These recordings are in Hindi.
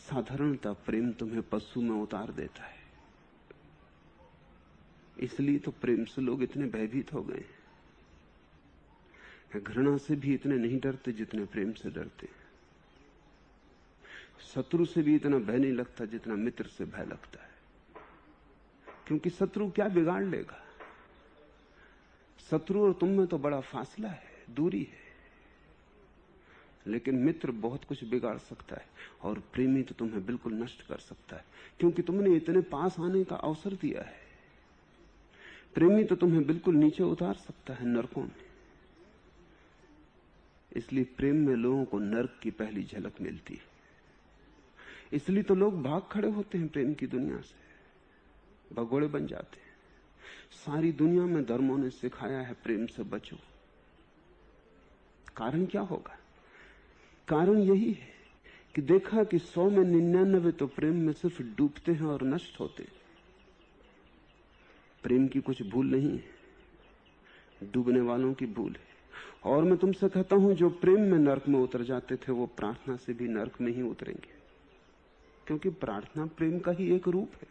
साधारणतः प्रेम तुम्हें पशु में उतार देता है। इसलिए तो प्रेम से लोग इतने भयभीत हो गए हैं। घृणा से भी इतने नहीं डरते जितने प्रेम से डरते। शत्रु से भी इतना भय नहीं लगता जितना मित्र से भय लगता है। क्योंकि शत्रु क्या बिगाड़ लेगा? शत्रु और तुम में तो बड़ा फासला है, दूरी है। लेकिन मित्र बहुत कुछ बिगाड़ सकता है, और प्रेमी तो तुम्हें बिल्कुल नष्ट कर सकता है, क्योंकि तुमने इतने पास आने का अवसर दिया है। प्रेमी तो तुम्हें बिल्कुल नीचे उतार सकता है, नरकों में। इसलिए प्रेम में लोगों को नरक की पहली झलक मिलती है। इसलिए तो लोग भाग खड़े होते हैं प्रेम की दुनिया से, भगोड़े बन जाते हैं। सारी दुनिया में धर्मों ने सिखाया है प्रेम से बचो। कारण क्या होगा? कारण यही है कि देखा कि 100 में 99 तो प्रेम में सिर्फ डूबते हैं और नष्ट होते हैं। प्रेम की कुछ भूल नहीं है, डूबने वालों की भूल है। और मैं तुमसे कहता हूं, जो प्रेम में नरक में उतर जाते थे वो प्रार्थना से भी नरक में ही उतरेंगे, क्योंकि प्रार्थना प्रेम का ही एक रूप है।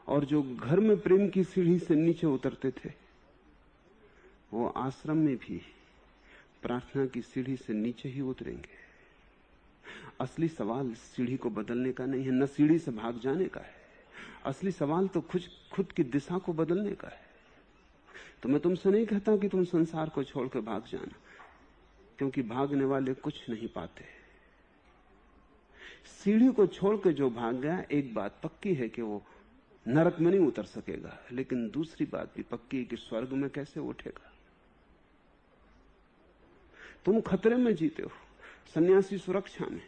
और जो घर में प्रेम की सीढ़ी से नीचे उतरते थे वो आश्रम में भी प्रार्थना की सीढ़ी से नीचे ही उतरेंगे। असली सवाल सीढ़ी को बदलने का नहीं है, न सीढ़ी से भाग जाने का है। असली सवाल तो खुद की दिशा को बदलने का है। तो मैं तुमसे नहीं कहता कि तुम संसार को छोड़कर भाग जाना, क्योंकि भागने वाले कुछ नहीं पाते। सीढ़ी को छोड़कर जो भाग गया, एक बात पक्की है कि वो नरक में नहीं उतर सकेगा, लेकिन दूसरी बात भी पक्की है कि स्वर्ग में कैसे उठेगा। तुम खतरे में जीते हो, सन्यासी सुरक्षा में।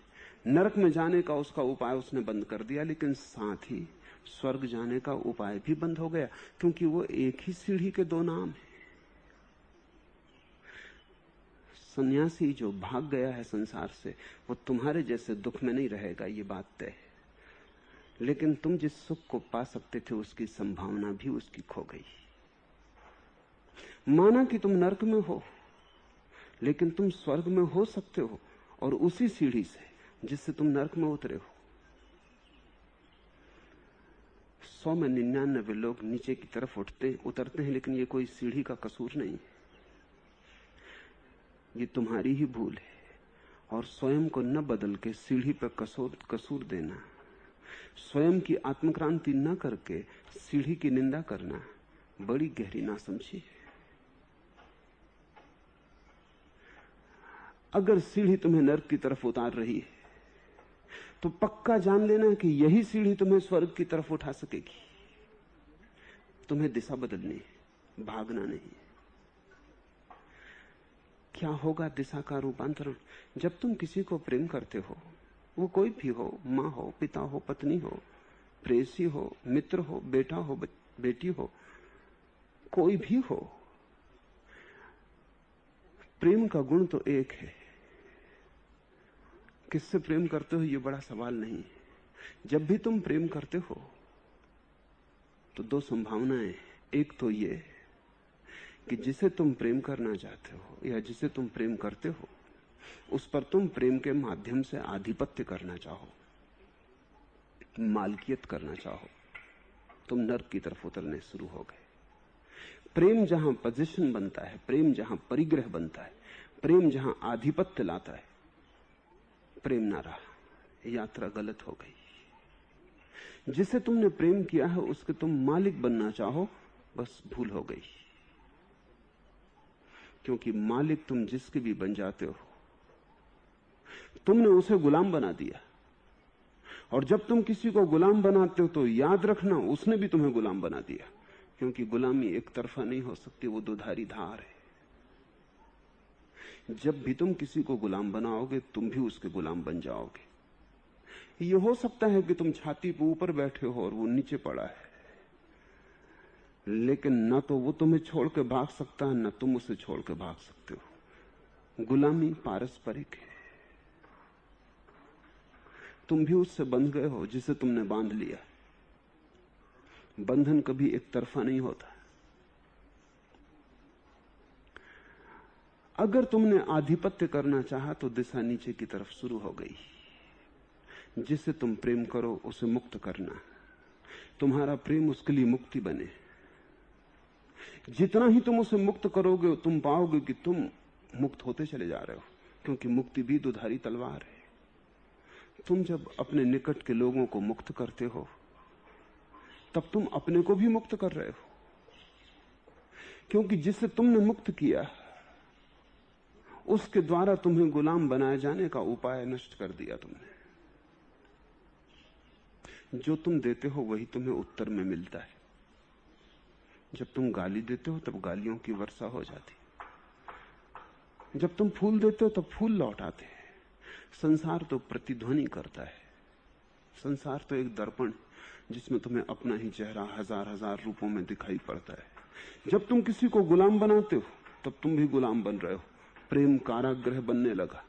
नरक में जाने का उसका उपाय उसने बंद कर दिया, लेकिन साथ ही स्वर्ग जाने का उपाय भी बंद हो गया, क्योंकि वो एक ही सीढ़ी के दो नाम है। सन्यासी जो भाग गया है संसार से, वो तुम्हारे जैसे दुख में नहीं रहेगा, ये बात तय है। लेकिन तुम जिस सुख को पा सकते थे उसकी संभावना भी उसकी खो गई। माना कि तुम नरक में हो, लेकिन तुम स्वर्ग में हो सकते हो, और उसी सीढ़ी से जिससे तुम नरक में उतरे हो। 100 में 99 लोग नीचे की तरफ उतरते हैं, लेकिन ये कोई सीढ़ी का कसूर नहीं है, ये तुम्हारी ही भूल है। और स्वयं को न बदल के सीढ़ी पर कसूर देना, स्वयं की आत्मक्रांति न करके सीढ़ी की निंदा करना, बड़ी गहरी नासमझी है। अगर सीढ़ी तुम्हें नरक की तरफ उतार रही है तो पक्का जान लेना कि यही सीढ़ी तुम्हें स्वर्ग की तरफ उठा सकेगी। तुम्हें दिशा बदलनी है, भागना नहीं। क्या होगा दिशा का रूपांतरण? जब तुम किसी को प्रेम करते हो, वो कोई भी हो, माँ हो, पिता हो, पत्नी हो, प्रेयसी हो, मित्र हो, बेटा हो, बेटी हो, कोई भी हो, प्रेम का गुण तो एक है। किससे प्रेम करते हो ये बड़ा सवाल नहीं है। जब भी तुम प्रेम करते हो तो दो संभावनाएं। एक तो ये कि जिसे तुम प्रेम करना चाहते हो या जिसे तुम प्रेम करते हो उस पर तुम प्रेम के माध्यम से आधिपत्य करना चाहो, मालकियत करना चाहो, तुम नरक की तरफ उतरने शुरू हो गए। प्रेम जहां पोजीशन बनता है, प्रेम जहां परिग्रह बनता है, प्रेम जहां आधिपत्य लाता है, प्रेम ना रहा, यात्रा गलत हो गई। जिसे तुमने प्रेम किया है उसके तुम मालिक बनना चाहो, बस भूल हो गई। क्योंकि मालिक तुम जिसके भी बन जाते हो, तुमने उसे गुलाम बना दिया। और जब तुम किसी को गुलाम बनाते हो तो याद रखना उसने भी तुम्हें गुलाम बना दिया, क्योंकि गुलामी एक तरफा नहीं हो सकती, वो दुधारी धार है। जब भी तुम किसी को गुलाम बनाओगे तुम भी उसके गुलाम बन जाओगे। ये हो सकता है कि तुम छाती पर ऊपर बैठे हो और वो नीचे पड़ा है, लेकिन न तो वो तुम्हें छोड़ के भाग सकता है, न तुम उसे छोड़ के भाग सकते हो। गुलामी पारस्परिक है। तुम भी उससे बंध गए हो जिसे तुमने बांध लिया। बंधन कभी एक तरफा नहीं होता। अगर तुमने आधिपत्य करना चाहा तो दिशा नीचे की तरफ शुरू हो गई। जिसे तुम प्रेम करो उसे मुक्त करना, तुम्हारा प्रेम उसके लिए मुक्ति बने। जितना ही तुम उसे मुक्त करोगे तुम पाओगे कि तुम मुक्त होते चले जा रहे हो, क्योंकि मुक्ति भी दुधारी तलवार है। तुम जब अपने निकट के लोगों को मुक्त करते हो तब तुम अपने को भी मुक्त कर रहे हो, क्योंकि जिसे तुमने मुक्त किया उसके द्वारा तुम्हें गुलाम बनाए जाने का उपाय नष्ट कर दिया तुमने। जो तुम देते हो वही तुम्हें उत्तर में मिलता है। जब तुम गाली देते हो तब गालियों की वर्षा हो जाती, जब तुम फूल देते हो तब फूल लौट आते हैं। संसार तो प्रतिध्वनि करता है, संसार तो एक दर्पण जिसमें तुम्हें अपना ही चेहरा हजार हजार रूपों में दिखाई पड़ता है। जब तुम किसी को गुलाम बनाते हो तब तुम भी गुलाम बन रहे हो। प्रेम कारागृह बनने लगा।